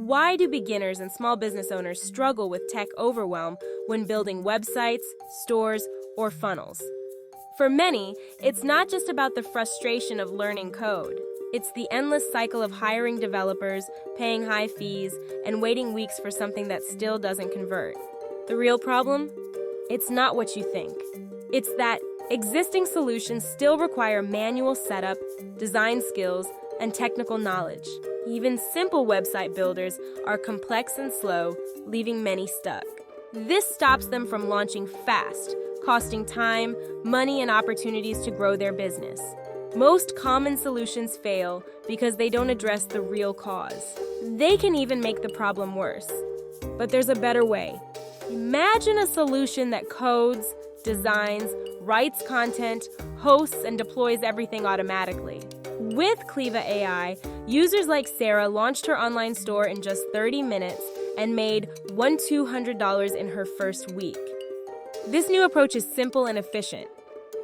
Why do beginners and small business owners struggle with tech overwhelm when building websites, stores, or funnels? For many, it's not just about the frustration of learning code. It's the endless cycle of hiring developers, paying high fees, and waiting weeks for something that still doesn't convert. The real problem? It's not what you think. It's that existing solutions still require manual setup, design skills, and technical knowledge. Even simple website builders are complex and slow, leaving many stuck. This stops them from launching fast, costing time, money, and opportunities to grow their business. Most common solutions fail because they don't address the real cause. They can even make the problem worse. But there's a better way. Imagine a solution that codes, designs, writes content, hosts, and deploys everything automatically. With Kleva AI, users like Sarah launched her online store in just 30 minutes and made $200 in her first week. This new approach is simple and efficient.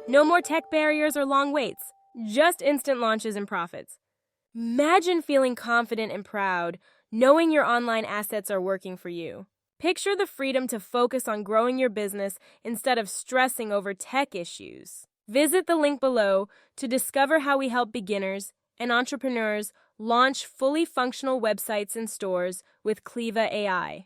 No more tech barriers or long waits, just instant launches and profits. Imagine feeling confident and proud, knowing your online assets are working for you. Picture the freedom to focus on growing your business instead of stressing over tech issues. Visit the link below to discover how we help beginners and entrepreneurs launch fully functional websites and stores with Kleva AI.